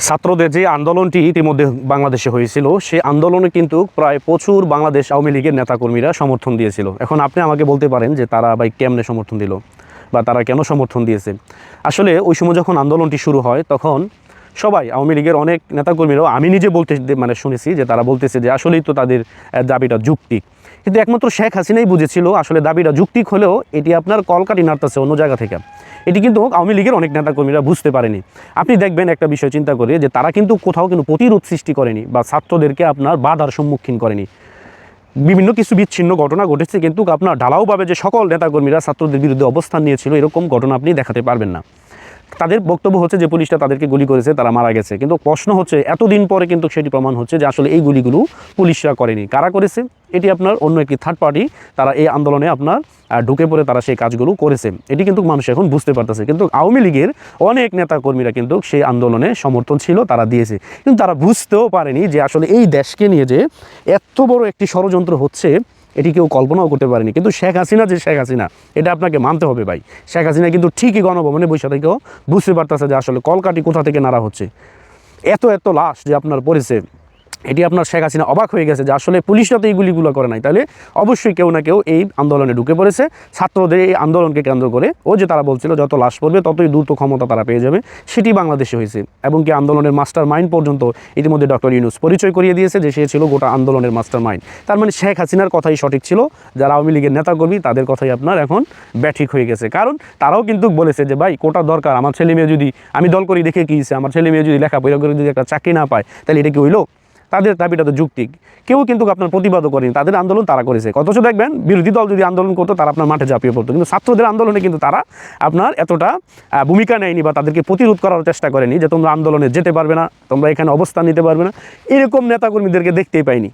ছাত্রদের যে আন্দোলনটি ইতিমধ্যে বাংলাদেশে হয়েছিল সেই আন্দোলনে কিন্তু প্রায় প্রচুর বাংলাদেশ আওয়ামী লীগের নেতাকর্মীরা সমর্থন দিয়েছিল। এখন আপনি আমাকে বলতে পারেন যে তারা ভাই কেমনে সমর্থন দিল বা তারা কেন সমর্থন দিয়েছে। আসলে ওই সময় যখন আন্দোলনটি শুরু হয় তখন সবাই আওয়ামী লীগের অনেক নেতাকর্মীরাও আমি নিজে বলতে শুনেছি যে তারা বলতেছে যে আসলেই তো তাদের দাবিটা যৌক্তিক, কিন্তু একমাত্র শেখ হাসিনাই বুঝেছিল আসলে দাবিটা যৌক্তিক হলেও এটি আপনার কলকাঠি নাড়তেছে অন্য জায়গা থেকে। এটি কিন্তু আওয়ামী লীগের অনেক নেতাকর্মীরা বুঝতে পারেনি। আপনি দেখবেন একটা বিষয় চিন্তা করে যে তারা কিন্তু কোথাও কিন্তু প্রতিরোধ সৃষ্টি করেনি বা ছাত্রদেরকে আপনার বাধার সম্মুখীন করেনি। বিভিন্ন কিছু বিচ্ছিন্ন ঘটনা ঘটেছে, কিন্তু আপনার ঢালাওভাবে যে সকল নেতাকর্মীরা ছাত্রদের বিরুদ্ধে অবস্থান নিয়েছিল এরকম ঘটনা আপনি দেখাতে পারবেন না। তাদের বক্তব্য হচ্ছে যে পুলিশটা তাদেরকে গুলি করেছে, তারা মারা গেছে, কিন্তু প্রশ্ন হচ্ছে এতদিন পরে কিন্তু সেটি প্রমাণ হচ্ছে যে আসলে এই গুলিগুলো পুলিশরা করেনি। কারা করেছে? এটি আপনার অন্য একটি থার্ড পার্টি তারা এই আন্দোলনে আপনার ঢুকে পড়ে তারা সেই কাজগুলো করেছে। এটি কিন্তু মানুষ এখন বুঝতে পারতেছে। কিন্তু আওয়ামী লীগের অনেক নেতাকর্মীরা কিন্তু সেই আন্দোলনে সমর্থন ছিল, তারা দিয়েছে, কিন্তু তারা বুঝতেও পারেনি যে আসলে এই দেশকে নিয়ে যে এত বড় একটি ষড়যন্ত্র হচ্ছে এটি কেউ কল্পনাও করতে পারেনি। কিন্তু শেখ হাসিনা যে শেখ হাসিনা এটা আপনাকে মানতে হবে ভাই। শেখ হাসিনা কিন্তু ঠিকই গণভবনে বসে থেকেও বুঝতে পারতেছে যে আসলে কলকাঠি কোথা থেকে নাড়া হচ্ছে। এত লাশ যে আপনার পড়েছে, এটি আপনার শেখ হাসিনা অবাক হয়ে গেছে যে আসলে পুলিশরা তো এই গুলিগুলো করে নাই, তাহলে অবশ্যই কেউ না কেউ এই আন্দোলনে ঢুকে পড়েছে। ছাত্রদের এই আন্দোলনকে কেন্দ্র করে ও যে তারা বলছিল যত লাশ পড়বে ততই দ্রুত ক্ষমতা তারা পেয়ে যাবে, সেটি বাংলাদেশে হয়েছে। এবং কি আন্দোলনের মাস্টার মাইন্ড পর্যন্ত ইতিমধ্যে ডক্টর ইউনূস পরিচয় করিয়ে দিয়েছে যে সে ছিল গোটা আন্দোলনের মাস্টার মাইন্ড। তার মানে শেখ হাসিনার কথাই সঠিক ছিল, যারা আওয়ামী লীগের নেতাকর্মী তাদের কথাই আপনার এখন ব্যাঠিক হয়ে গেছে। কারণ তারাও কিন্তু বলেছে যে ভাই কোটা দরকার, আমার ছেলে মেয়ে যদি আমি দল করি দেখে কী আমার ছেলে মেয়ে যদি লেখাপড়া করে যদি একটা চাকরি না পায় তাহলে এটা কি হইলো? তাদের দাবিটা তো যৌক্তিক। কেউ কিন্তু আপনার প্রতিবাদও করেনি, তাদের আন্দোলন তারা করেছে। অথচ দেখবেন বিরোধী দল যদি আন্দোলন করতো তারা আপনার মাঠে ঝাঁপিয়ে পড়তো, কিন্তু ছাত্রদের আন্দোলনে কিন্তু তারা আপনার এতটা ভূমিকা নেয়নি বা তাদেরকে প্রতিরোধ করার চেষ্টা করেনি যে তোমরা আন্দোলনে যেতে পারবে না, তোমরা এখানে অবস্থান নিতে পারবে না। এরকম নেতাকর্মীদেরকে দেখতেই পাইনি।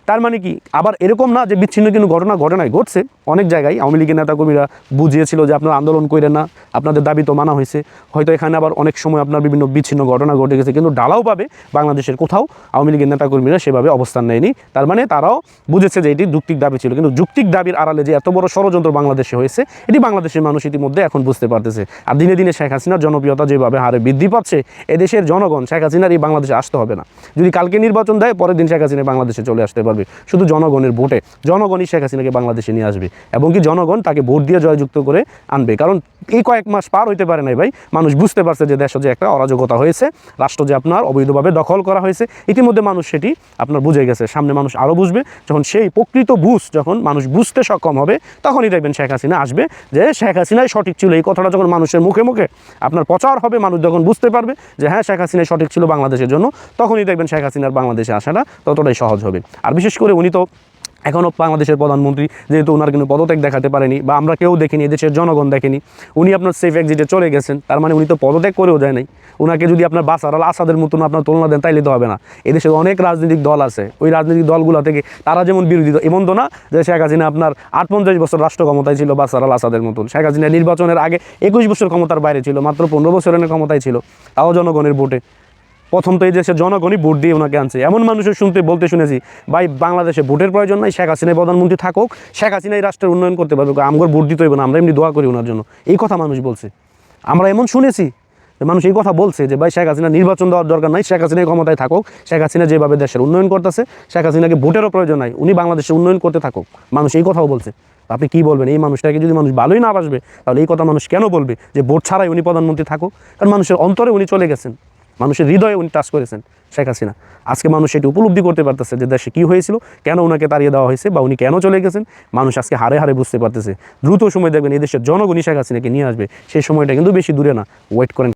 তার মানে কি আবার এরকম না যে বিচ্ছিন্ন কিন্তু ঘটনায় ঘটছে অনেক জায়গায়। আওয়ামী লীগের নেতাকর্মীরা বুঝিয়েছিল যে আপনারা আন্দোলন করেন না, আপনাদের দাবি তো মানা হয়েছে। হয়তো এখানে আবার অনেক সময় আপনার বিভিন্ন বিচ্ছিন্ন ঘটনা ঘটে গেছে, কিন্তু ঢালাওভাবে বাংলাদেশের কোথাও আওয়ামী লীগের নেতাকর্মীরা সেভাবে অবস্থান নেয়নি। তার মানে তারাও বুঝেছে যে এটি যৌক্তিক দাবি ছিল। কিন্তু যৌক্তিক দাবির আড়ালে যে এত বড় ষড়যন্ত্র বাংলাদেশে হয়েছে এটি বাংলাদেশের মানুষ ইতিমধ্যে এখন বুঝতে পারতেছে। আর দিনে দিনে শেখ হাসিনার জনপ্রিয়তা যেভাবে হারে বৃদ্ধি পাচ্ছে, এদেশের জনগণ শেখ হাসিনার এই বাংলাদেশে আসতে হবে না। যদি কালকে নির্বাচন দেয় পরের দিন শেখ হাসিনা বাংলাদেশে চলে আসতে পারবে। শুধু জনগণের ভোটে জনগণই শেখ হাসিনাকে বাংলাদেশে নিয়ে আসবে এবং কি জনগণ তাকে ভোট দিয়ে জয়যুক্ত করে আনবে। কারণ এই কয়েক মাস পার হইতে পারে নাই ভাই, মানুষ বুঝতে পারছে যে দেশে যে একটা অরাজকতা হয়েছে, রাষ্ট্র যে আপনার অবৈধভাবে দখল করা হয়েছে। ইতিমধ্যে মানুষ সেটি আপনার বুঝে গেছে। সামনে মানুষ আরও বুঝবে। যখন সেই প্রকৃত যখন মানুষ বুঝতে সক্ষম হবে তখনই দেখবেন শেখ হাসিনা আসবে, যে শেখ হাসিনাই সঠিক ছিল। এই কথাটা যখন মানুষের মুখে মুখে আপনার প্রচার হবে, মানুষ যখন বুঝতে পারবে যে হ্যাঁ শেখ হাসিনাই সঠিক ছিল বাংলাদেশের জন্য, তখনই দেখবেন শেখ হাসিনার বাংলাদেশে আসাটা ততটাই সহজ হবে। আর বিশেষ করে উনি তো এখনও বাংলাদেশের প্রধানমন্ত্রী, যেহেতু ওনার কিন্তু পদত্যাগ দেখাতে পারেনি বা আমরা কেউ দেখিনি, এদেশের জনগণ দেখেনি। উনি আপনার সেফ এক্সিটে চলে গেছেন, তার মানে উনি তো পদত্যাগ করেও যায় নাই। ওনাকে যদি আপনার বাশার আল আসাদের মতন আপনার তুলনা দেন তাইলে তো হবে না। এদেশের অনেক রাজনৈতিক দল আছে, ওই রাজনৈতিক দলগুলো থেকে তারা যেমন বিরোধী, এমন তো না যে শেখ হাসিনা আপনার 58 বছর রাষ্ট্র ক্ষমতায় ছিল বাশার আল আসাদের মতন। শেখ হাসিনা নির্বাচনের আগে 21 বছর ক্ষমতার বাইরে ছিল, মাত্র 15 বছরের ক্ষমতায় ছিল, তাও জনগণের ভোটে। প্রথম তো এই দেশের জনগণই ভোট দিয়ে ওনাকে আনছে। এমন মানুষের বলতে শুনেছি ভাই বাংলাদেশে ভোটের প্রয়োজন নাই, শেখ হাসিনাই প্রধানমন্ত্রী থাকুক, শেখ হাসিনাই রাষ্ট্রের উন্নয়ন করতে পারবে, আমগর ভোট দিতে হইব না, আমরা এমনি দোয়া করি ওনার জন্য। এই কথা মানুষ বলছে, আমরা এমন শুনেছি যে মানুষ এই কথা বলছে যে ভাই শেখ হাসিনা নির্বাচন দেওয়ার দরকার নাই, শেখ হাসিনাই ক্ষমতায় থাকুক, শেখ হাসিনা যেভাবে দেশের উন্নয়ন করতেছে শেখ হাসিনাকে ভোটেরও প্রয়োজন নাই, উনি বাংলাদেশের উন্নয়ন করতে থাকুক। মানুষ এই কথাও বলছে। আপনি কি বলবেন? এই মানুষটাকে যদি মানুষ ভালোই না বাসবে তাহলে এই কথা মানুষ কেন বলবে যে ভোট ছাড়াই উনি প্রধানমন্ত্রী থাকুক? কারণ মানুষের অন্তরে উনি চলে গেছেন, মানুষের হৃদয়ে উনি টাচ করেছেন শেখ হাসিনা। আজকে মানুষ এটি উপলব্ধি করতে পারতেছে যে দেশে কী হয়েছিল, কেন ওনাকে তাড়িয়ে দেওয়া হয়েছে বা উনি কেন চলে গেছেন। মানুষ আজকে হারে হারে বুঝতে পারতেছে। দ্রুত সময় দেখবেন এই দেশের জনগণই শেখ হাসিনাকে নিয়ে আসবে, সেই সময়টা কিন্তু বেশি দূরে না। ওয়েট করেন।